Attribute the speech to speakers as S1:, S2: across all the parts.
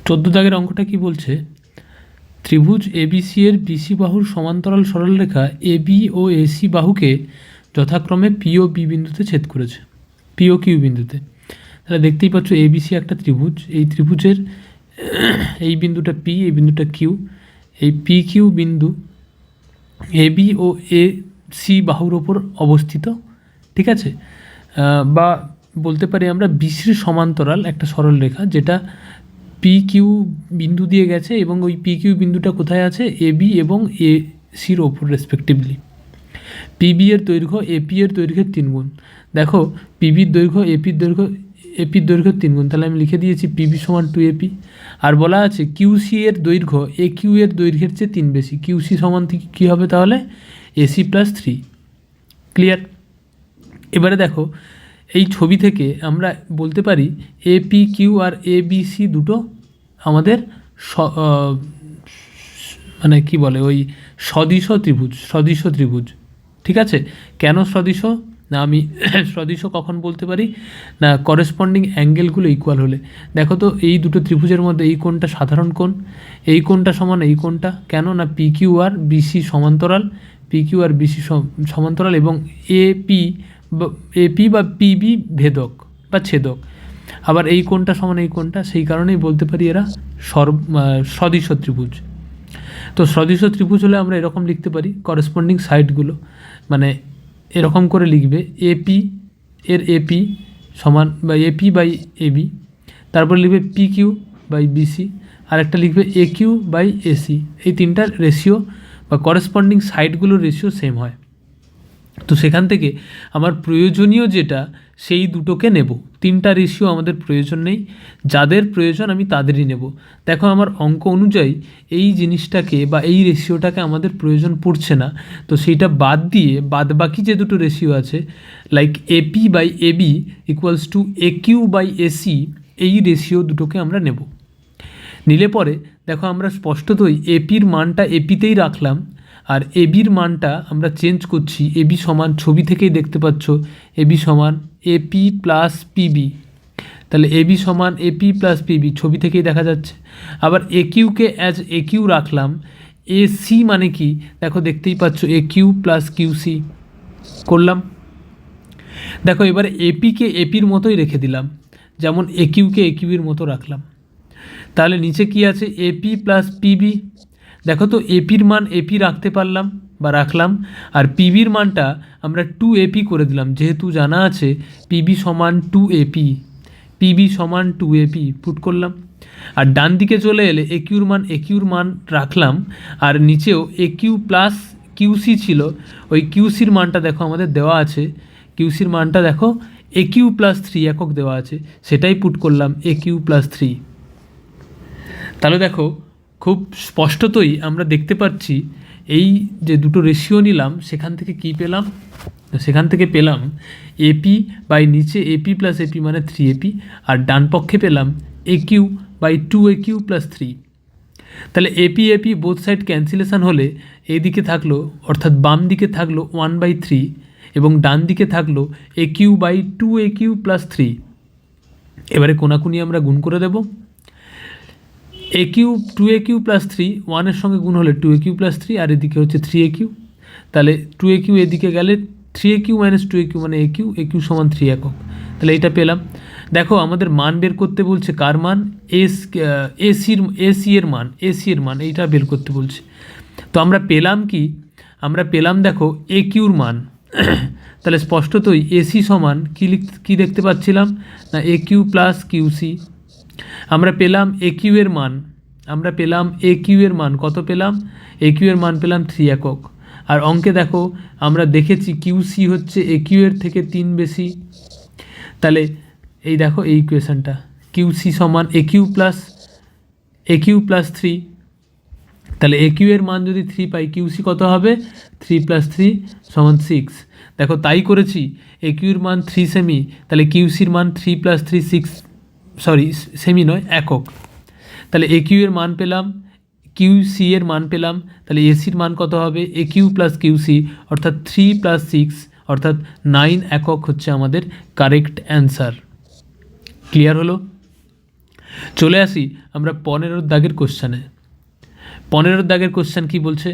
S1: 14 দাগের অঙ্কটা কি বলছে, ত্রিভুজ এবিসি এর বিসি বাহুর সমান্তরাল সরলরেখা এবি ও এসি বাহুকে যথাক্রমে পি ও বি বিন্দুতে ছেদ করেছে, পি ও কিউ বিন্দুতে। তাহলে দেখতেই পাচ্ছ এবিসি একটা ত্রিভুজ, এই ত্রিভুজের এই বিন্দুটা পি, এই বিন্দুটা কিউ, এই পি কিউ বিন্দু এবি ও এ সি বাহুর ওপর অবস্থিত, ঠিক আছে। বা বলতে পারি আমরা বিসির সমান্তরাল একটা সরলরেখা যেটা পি কিউ বিন্দু দিয়ে গেছে এবং ওই পি কিউ বিন্দুটা কোথায় আছে, এবি এবং এ সির ওপর রেসপেক্টিভলি। পিবি এর দৈর্ঘ্য এপি এর দৈর্ঘ্যের 3 গুণ। দেখো পিবির দৈর্ঘ্য এপির দৈর্ঘ্যের 3 গুণ, তাহলে আমি লিখে দিয়েছি পিবি সমান 2AP। আর বলা আছে কিউসি এর দৈর্ঘ্য এ কিউ এর দৈর্ঘ্যের চেয়ে 3 বেশি, কিউসি সমান কী হবে তাহলে এসি প্লাস 3। ক্লিয়ার? এবারে দেখো এই ছবি থেকে আমরা বলতে পারি AP Q R A B C দুটো আমাদের মানে কি বলে ওই সদিশ ত্রিভুজ, ঠিক আছে। কেন সদিশ না, আমি সদিশ কখন বলতে পারি না, করেসপন্ডিং অ্যাঙ্গেলগুলো ইকুয়াল হলে। দেখো তো এই দুটো ত্রিভুজের মধ্যে এই কোণটা সাধারণ কোণ, এই কোণটা সমান এই কোণটা, কেন না পি কিউ আর বিসি সমান্তরাল, পি কিউ আর বিসি সমান্তরাল এবং এপি বা পিবি ভেদক বা ছেদক। আবার এই কোণটা সমান এই কোণটা, সেই কারণেই বলতে পারি এরা সদিশ ত্রিভুজ। তো সদিশ ত্রিভুজ হলে আমরা এরকম লিখতে পারি, করেসপন্ডিং সাইডগুলো মানে এরকম করে লিখবে এপি এর এপি সমান বা এপি বাই এবি, তারপর লিখবে পি কিউ বাই বিসি, আর একটা লিখবে এ কিউ বাই এসি। এই তিনটার রেশিও বা করেসপন্ডিং সাইডগুলোর রেশিও সেম হয়। তো সেখান থেকে আমার প্রয়োজনীয় যেটা সেই দুটোকে নেব, তিনটা রেশিও আমাদের প্রয়োজন নেই, যাদের প্রয়োজন আমি তাদেরই নেব। দেখো আমার অঙ্ক অনুযায়ী এই জিনিসটাকে বা এই রেশিওটাকে আমাদের প্রয়োজন পড়ছে না, তো সেইটা বাদ দিয়ে বাদ বাকি যে দুটো রেশিও আছে like AP by AB equals to A Q by AC, এই রেশিও দুটোকে আমরা নেব। নিলে পরে দেখো আমরা স্পষ্টতই এপির মানটা এপিতেই রাখলাম, আর এবির মানটা আমরা চেঞ্জ করছি। এবি সমান ছবি থেকেই দেখতে পাচ্ছ এবি সমান এপি প্লাস পিবি, তাহলে এবি সমান এপি প্লাস পিবি ছবি থেকেই দেখা যাচ্ছে। আবার এ কিউকে অ্যাজ এ কিউ রাখলাম, এ সি মানে কি দেখো দেখতেই পাচ্ছ এ কিউ প্লাস কিউসি করলাম। দেখো এবারে এপিকে এপির মতোই রেখে দিলাম, যেমন এ কিউকে এ কিউর মতো রাখলাম। তাহলে নিচে কি আছে এপি প্লাস পিবি, দেখো তো এপির মান এপি রাখতে পারলাম বা রাখলাম, আর পিবির মানটা আমরা 2AP করে দিলাম, যেহেতু জানা আছে পিবি সমান 2AP, পিবি সমান 2AP পুট করলাম। আর ডান দিকে চলে এলে একিউর মান রাখলাম, আর নিচেও এ কিউ প্লাস কিউসি ছিল, ওই কিউসির মানটা দেখো আমাদের দেওয়া আছে, কিউসির মানটা দেখো এ কিউ প্লাস 3 একক দেওয়া আছে, সেটাই পুট করলাম এ কিউ প্লাস 3। তাহলে দেখো খুব স্পষ্টতই আমরা দেখতে পাচ্ছি এই যে দুটো রেশিও নিলাম সেখান থেকে কি পেলাম, সেখান থেকে পেলাম এপি বাই নিচে এপি প্লাস এপি মানে 3AP, আর ডান পক্ষে পেলাম এ কিউ বাই 2AQ প্লাস 3। তাহলে AP AP both side cancellation হলে এদিকে থাকলো অর্থাৎ বাম দিকে থাকলো 1/3 এবং ডান দিকে থাকলো এ কিউ বাই 2AQ প্লাস 3। এবারে কোনাকুনি আমরা গুণ করে দেব, এ কিউ 2AQ প্লাস 3 1-এর সঙ্গে গুণ হলে 2AQ প্লাস 3, আর এদিকে হচ্ছে 3AQ, তাহলে 2AQ এদিকে গেলে 3AQ মাইনাস 2AQ মানে AQ সমান 3 একক, তাহলে এটা পেলাম। দেখো আমাদের মান বের করতে বলছে, কার মান, এসি এর মান এইটা বের করতে বলছে। তো আমরা পেলাম কি, আমরা পেলাম দেখো AQর মান তাহলে স্পষ্টতই এসি সমান কি দেখতে পাচ্ছিলাম না AQ প্লাস কিউসি। আমরা পেলাম একিউ এর মান, কত পেলাম, একিউ এর মান পেলাম 3 একক। আর অঙ্কে দেখো আমরা দেখেছি কিউসি হচ্ছে একিউ এর থেকে 3 বেশি, তাহলে এই দেখো এই ইকুয়েশনটা কিউসি সমান একিউ প্লাস 3, তাহলে একিউ এর মান যদি 3 পাই কিউসি কত হবে 3 + 3 = 6। দেখো তাই করেছি, একিউর মান 3 সেমি, তাহলে কিউসির মান 3 + 3 6, সরি সেমি নয় একক, তাহলে এ কিউ এর মান পেলাম, কিউসি এর মান পেলাম, তাহলে এসির মান কত হবে এ কিউ প্লাস কিউসি অর্থাৎ 3 + 6 অর্থাৎ 9 একক হচ্ছে আমাদের কারেক্ট অ্যান্সার। ক্লিয়ার হলো? চলে আসি আমরা 15 দাগের কোশ্চানে। 15 দাগের কোশ্চান কি বলছে,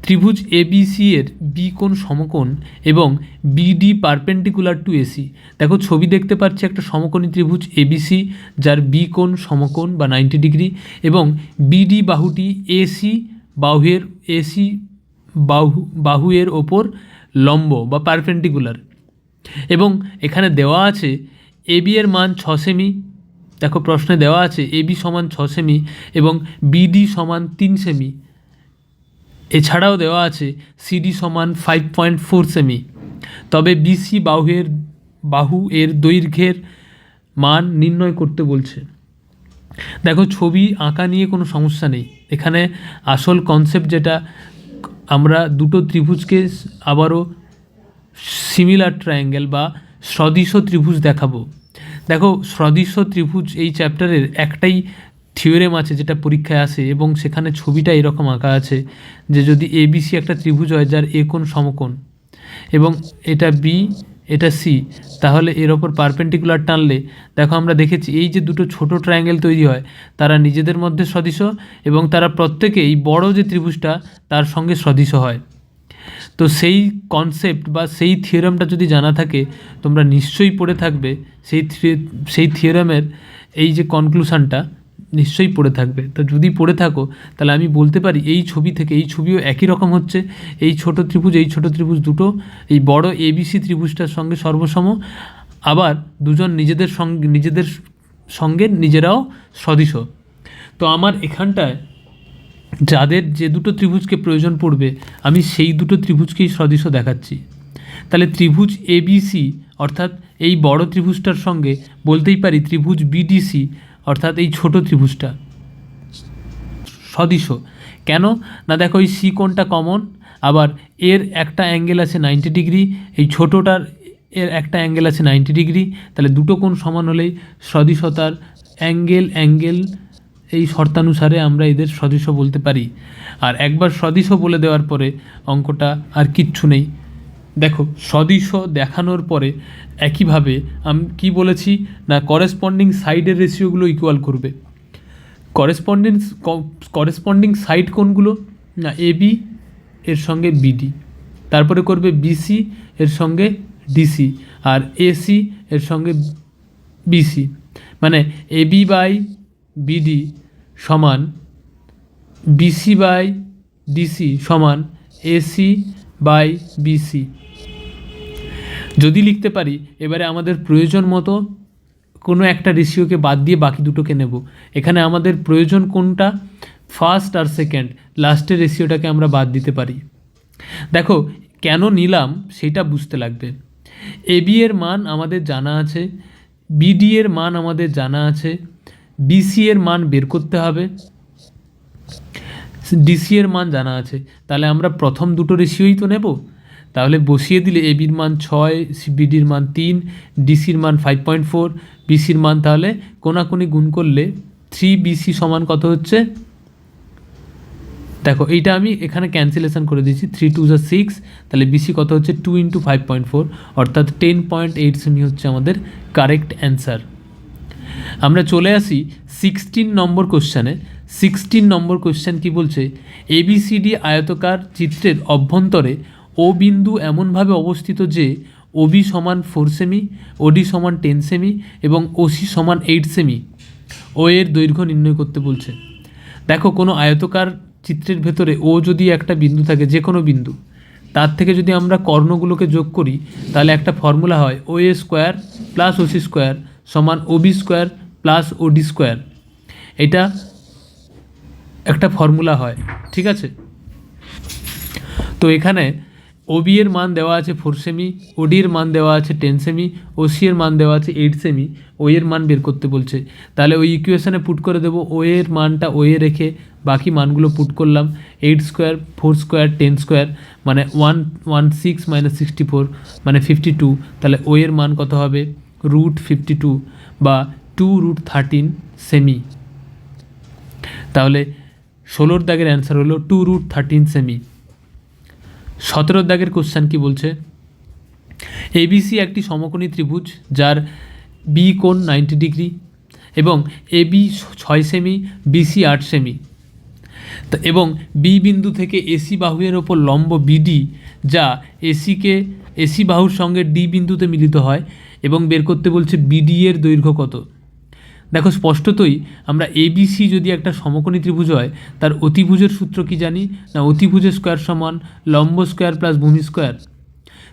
S1: ত্রিভুজ এবিসি এর বি কোণ সমকোণ এবং বিডি পারপেন্ডিকুলার টু এসি। দেখো ছবি দেখতে পাচ্ছি একটা সমকোণী ত্রিভুজ এবিসি যার বি কোণ সমকোণ বা 90 ডিগ্রি এবং বিডি বাহুটি এসি বাহুয়ের ওপর লম্ব বা পারপেন্ডিকুলার, এবং এখানে দেওয়া আছে এবি এর মান 6 সেমি। দেখো প্রশ্নে দেওয়া আছে এবি সমান 6 সেমি এবং বিডি সমান 3 সেমি। এছাড়াও দেওয়া আছে সিডি সমান 5.4 সেমি। তবে বিসি বাহু এর দৈর্ঘ্যের মান নির্ণয় করতে বলছে। দেখো ছবি আঁকা নিয়ে কোনো সমস্যা নেই, এখানে আসল কনসেপ্ট যেটা, আমরা দুটো ত্রিভুজকে আবারও সিমিলার ট্রায়াঙ্গেল বা সদৃশ ত্রিভুজ দেখাবো। দেখো সদৃশ ত্রিভুজ এই চ্যাপ্টারের একটাই থিওরেম আছে যেটা পরীক্ষায় আসে, এবং সেখানে ছবিটা এরকম আঁকা আছে যে যদি এবিসি একটা ত্রিভুজ হয় যার এ কোণ সমকোণ এবং এটা বি এটা সি, তাহলে এর ওপর পারপেন্ডিকুলার টানলে দেখো আমরা দেখেছি এই যে দুটো ছোট ট্রায়াঙ্গেল তৈরি হয় তারা নিজেদের মধ্যে সদৃশ এবং তারা প্রত্যেকে এই বড় যে ত্রিভুজটা তার সঙ্গে সদৃশ হয়। তো সেই কনসেপ্ট বা সেই থিওরামটা যদি জানা থাকে তোমরা নিশ্চয়ই পড়ে থাকবে, সেই থিওরামের এই যে কনক্লুশনটা নিশ্চয়ই পড়ে থাকবে। তো যদি পড়ে থাকো তাহলে আমি বলতে পারি এই ছবি থেকে, এই ছবিও একই রকম হচ্ছে, এই ছোট ত্রিভুজ দুটো এই বড় এবিসি ত্রিভুজটার সঙ্গে সর্বসম, আবার দুজন নিজেদের সঙ্গে নিজেরাও সদৃশ। তো আমার এখানটায় যাদের যে দুটো ত্রিভুজকে প্রয়োজন পড়বে আমি সেই দুটো ত্রিভুজকেই সদৃশ দেখাচ্ছি। তাহলে ত্রিভুজ এবিসি অর্থাৎ এই বড় ত্রিভুজটার সঙ্গে বলতেই পারি ত্রিভুজ বিডিসি অর্থাৎ এই ছোট ত্রিভুজটা সদৃশ। কেন না, দেখো এই সি কোণটা কমন, আবার এর একটা অ্যাঙ্গেল আছে 90 ডিগ্রি, এই ছোটোটার এর একটা অ্যাঙ্গেল আছে 90 ডিগ্রি, তাহলে দুটো কোণ সমান হলেই সদৃশতার অ্যাঙ্গেল এই শর্তানুসারে আমরা এদের সদৃশ বলতে পারি। আর একবার সদৃশ বলে দেওয়ার পরে অঙ্কটা আর কিচ্ছু নেই। দেখো সদৃশ দেখানোর পরে একইভাবে আমি কি বলেছি না করেসপন্ডিং সাইডের রেশিওগুলো ইকুয়াল করবে। করেসপন্ডিং সাইড কোনগুলো না এবি এর সঙ্গে বিডি, তারপরে করবে বিসি এর সঙ্গে ডিসি আর এসি এর সঙ্গে বিসি, মানে এবি বাই বিডি সমান বিসি বাই ডিসি সমান এসি বাই বিসি। যদি লিখতে পারি এবারে আমাদের প্রয়োজন মতো কোনো একটা রেশিওকে বাদ দিয়ে বাকি দুটোকে নেব। এখানে আমাদের প্রয়োজন কোনটা, ফার্স্ট আর সেকেন্ড, লাস্টের রেশিওটাকে আমরা বাদ দিতে পারি। দেখো কেন নিলাম সেটা বুঝতে লাগবে। এবি এর মান আমাদের জানা আছে, বিডি এর মান আমাদের জানা আছে, বিসি এর মান বের করতে হবে, ডিসি এর মান জানা আছে, তাহলে আমরা প্রথম দুটো রেশিওই তো নেব। তাহলে বসিয়ে দিলে এবির মান 6, বিডির মান 3, ডিসির মান 5.4, বিসির মান তাহলে কোনাকুনি গুণ করলে 3BC সমান কত হচ্ছে, দেখো এইটা আমি এখানে ক্যান্সেলেশন করে দিয়েছি, 3 2 6, তাহলে বিসি কত হচ্ছে 2 × 5.4 অর্থাৎ 10.8 সেমি হচ্ছে আমাদের কারেক্ট অ্যান্সার। আমরা চলে আসি 16 নম্বর কোশ্চেনে। 16 নম্বর কোশ্চেন কি বলছে, এবিসিডি আয়তকার চিত্রের অভ্যন্তরে ও বিন্দু এমনভাবে অবস্থিত যে ওবি সমান 4 সেমি, ওডি সমান 10 সেমি এবং ওসি সমান 8 সেমি, ও এর দৈর্ঘ্য নির্ণয় করতে বলছে। দেখো কোনো আয়তকার চিত্রের ভেতরে ও যদি একটা বিন্দু থাকে, যে কোনো বিন্দু, তার থেকে যদি আমরা কর্ণগুলোকে যোগ করি তাহলে একটা ফর্মুলা হয় ও এ স্কোয়ার প্লাস ওসি স্কোয়ার সমান ওবি স্কোয়ার প্লাস ওডি স্কোয়ার। এটা একটা ফর্মুলা হয়, ঠিক আছে। তো এখানে ওবি এর মান দেওয়া আছে 4 সেমি, ওডি এর মান দেওয়া আছে 10 সেমি, ওসি এর মান দেওয়া আছে 8 সেমি, ও এর মান বের করতে বলছে। তাহলে ওই ইকুয়েশনে পুট করে দেবো, ও এর মানটা ও এ রেখে বাকি মানগুলো পুট করলাম, 8 স্কোয়ার 4 স্কোয়ার 10 স্কোয়ার মানে 116 - 64 মানে 52, তাহলে ও এর মান কত হবে √52 বা 2√13 সেমি। তাহলে 16 দাগের অ্যান্সার হলো 2√13 সেমি। 17 দাগের কোশ্চেন কি বলছে, এবিসি একটি সমকোণী ত্রিভুজ যার বি কোণ 90 ডিগ্রি এবং এবি 6 সেমি, বিসি 8 সেমি। তো এবং বি বিন্দু থেকে এসি বাহুর ওপর লম্ব বিডি যা এসি বাহুর সঙ্গে ডি বিন্দুতে মিলিত হয় এবং বের করতে বলছে বিডি এর দৈর্ঘ্য কত। দেখো স্পষ্টতই আমরা এবিসি যদি একটা সমকোণী ত্রিভুজ হয় তার অতিভুজের সূত্র কি জানি না, অতিভুজের স্কোয়ার সমান লম্ব স্কোয়ার প্লাস ভূমি স্কোয়ার।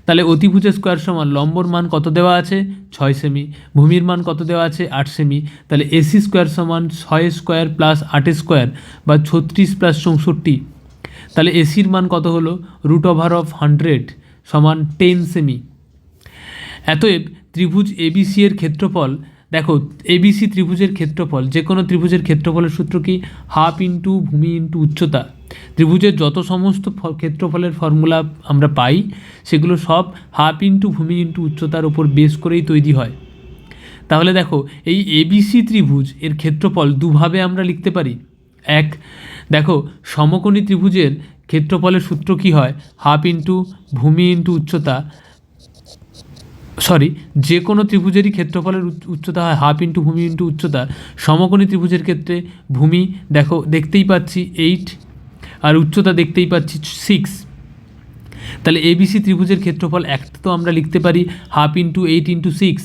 S1: তাহলে অতিভুজের স্কোয়ার সমান লম্বর মান কত দেওয়া আছে 6 সেমি, ভূমির মান কত দেওয়া আছে 8 সেমি। তাহলে এসি স্কোয়ার সমান 6 স্কোয়ার প্লাস 8 স্কোয়ার বা 36 প্লাস 64। তাহলে এসির মান কত হলো √100 সমান 10 সেমি। অতএব ত্রিভুজ এবিসি এর ক্ষেত্রফল, দেখো এবিসি ত্রিভুজের ক্ষেত্রফল, যে কোনো ত্রিভুজের ক্ষেত্রফলের সূত্র কি হাফ ইন্টু ভূমি ইন্টু উচ্চতা। ত্রিভুজের যত সমস্ত ক্ষেত্রফলের ফর্মুলা আমরা পাই সেগুলো সব হাফ ইন্টু ভূমি ইন্টু উচ্চতার উপর বেস করেই তৈরি হয়। তাহলে দেখো এই এবিসি ত্রিভুজ এর ক্ষেত্রফল দুভাবে আমরা লিখতে পারি। এক, দেখো সমকোণী ত্রিভুজের ক্ষেত্রফলের সূত্র কি হয় হাফ ইন্টু ভূমি ইন্টু উচ্চতা, যে কোনো ত্রিভুজেরই ক্ষেত্রফলের উচ্চতা হয় হাফ ইন্টু ভূমি ইন্টু উচ্চতা। সমকোণী ত্রিভুজের ক্ষেত্রে ভূমি দেখো দেখতেই পাচ্ছি 8 আর উচ্চতা দেখতেই পাচ্ছি 6। তাহলে এবিসি ত্রিভুজের ক্ষেত্রফল একটা তো আমরা লিখতে পারি হাফ ইন্টু 8 ইন্টু 6।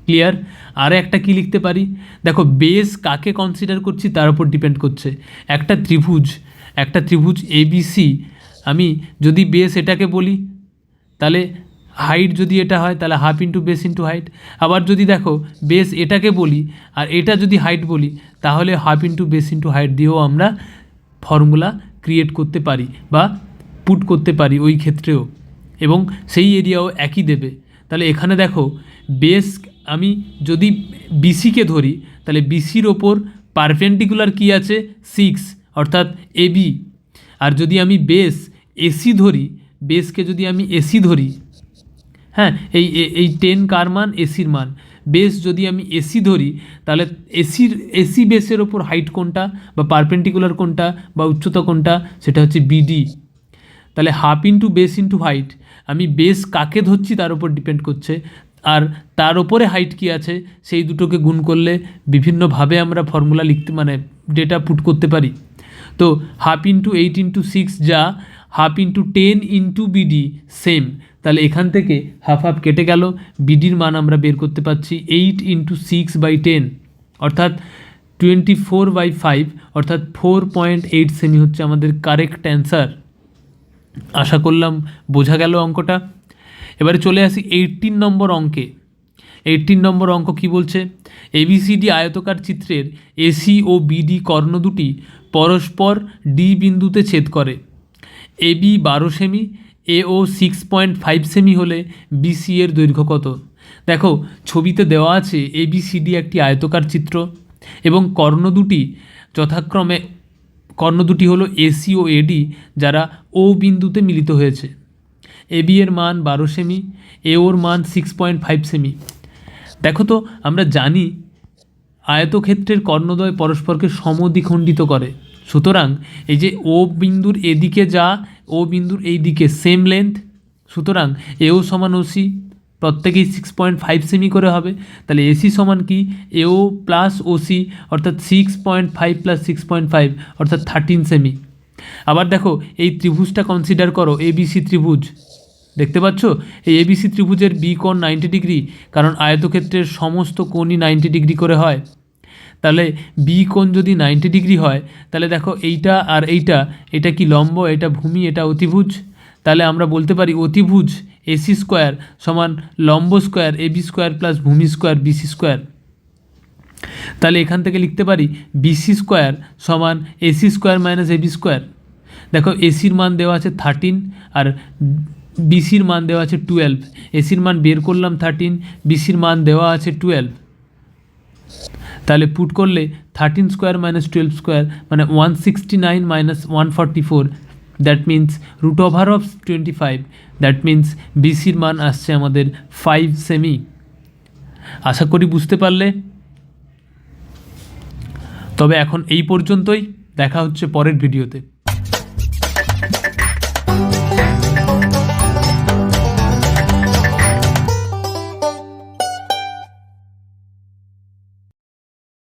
S1: ক্লিয়ার? আর একটা কি লিখতে পারি, দেখো বেস কাকে কনসিডার করছি তার উপর ডিপেন্ড করছে। একটা ত্রিভুজ এবিসি, আমি যদি বেস এটাকে বলি তাহলে হাইট যদি এটা হয় তাহলে half into base into height. আবার যদি দেখো বেস এটাকে বলি আর এটা যদি হাইট বলি তাহলে half into base into height দিয়েও আমরা ফর্মুলা ক্রিয়েট করতে পারি বা পুট করতে পারি ওই ক্ষেত্রেও, এবং সেই এরিয়াও একই দেবে। তাহলে এখানে দেখো বেস আমি যদি বিসিকে ধরি তাহলে বিসির ওপর পারপেন্ডিকুলার কি আছে 6 অর্থাৎ এবি। আর যদি আমি এসি ধরি, বেসকে যদি আমি এসি ধরি, হ্যাঁ এই 10 কার মান এসির মান, বেস যদি আমি এসি ধরি তাহলে এসি বেসের ওপর হাইট কোনটা বা পারপেন্ডিকুলার কোনটা বা উচ্চতা কোনটা সেটা হচ্ছে বিডি। তাহলে half into base into height, আমি বেস কাকে ধরছি তার উপর ডিপেন্ড করছে, আর তার ওপরে হাইট কি আছে সেই দুটোকে গুণ করলে বিভিন্নভাবে আমরা ফর্মুলা লিখতে ডেটা পুট করতে পারি। তো হাফ ইন্টু 8 ইন্টু 6 যা half into 10 into BD same. তাহলে এখান থেকে হাফ হাফ কেটে গেল, বিডির মান আমরা বের করতে পারছি 8 ইন্টু 6/10 অর্থাৎ 24/5 অর্থাৎ 4.8 সেমি হচ্ছে আমাদের কারেক্ট অ্যান্সার। আশা করলাম বোঝা গেল অঙ্কটা। এবারে চলে আসি 18 নম্বর অঙ্কে। 18 নম্বর অঙ্ক কি বলছে, এবিসিডি আয়তকার চিত্রের এসি ও বিডি কর্ণ দুটি পরস্পর ডি বিন্দুতে ছেদ করে। এবি 12 সেমি, এও 6.5 সেমি হলে বিসি এর দৈর্ঘ্য কত। দেখো ছবিতে দেওয়া আছে এবিসিডি একটি আয়তকার চিত্র এবং কর্ণ দুটি হলো এসি ও এডি যারা ও বিন্দুতে মিলিত হয়েছে। এবি এর মান 12 সেমি, এওর মান 6.5 সেমি। দেখো তো আমরা জানি আয়তক্ষেত্রের কর্ণদ্বয় পরস্পরকে সমদ্বিখণ্ডিত করে, সুতরাং এই যে ও বিন্দুর এদিকে যা ও বিন্দুর এই দিকে সেম লেন্থ, সুতরাং এও সমান ওসি প্রত্যেকেই 6.5 সেমি করে হবে। তাহলে এসি সমান কি এও প্লাস ওসি অর্থাৎ 6.5 প্লাস 6.5 অর্থাৎ 13 সেমি। আবার দেখো এই ত্রিভুজটা কনসিডার করো এবিসি ত্রিভুজ, দেখতে পাচ্ছ এই এবিসি ত্রিভুজের বি কোণ 90 ডিগ্রি, কারণ আয়তক্ষেত্রের সমস্ত কোণই 90 ডিগ্রি করে হয়। তাহলে বি কোণ যদি 90 ডিগ্রি হয় তাহলে দেখো এইটা আর এটা কি লম্ব, এটা ভূমি, এটা অতিভুজ। তাহলে আমরা বলতে পারি অতিভুজ এসি স্কোয়ার সমান লম্ব স্কোয়ার এবি স্কোয়ার প্লাস ভূমি স্কোয়ার বিসি স্কোয়ার। তাহলে এখান থেকে লিখতে পারি বিসি স্কোয়ার সমান AC square minus AB square. দেখো এসির মান দেওয়া আছে 13 আর বিসির মান দেওয়া আছে 12। এসির মান বের করলাম 13, বিসির মান দেওয়া আছে 12। তাহলে পুট করলে 13 স্কোয়ার মাইনাস 12 স্কোয়ার মানে 169 minus 144, that means √25, that means বিসির মান আসছে আমাদের 5 সেমি। আশা করি বুঝতে পারলে। তবে এখন এই পর্যন্তই, দেখা হচ্ছে পরের ভিডিওতে।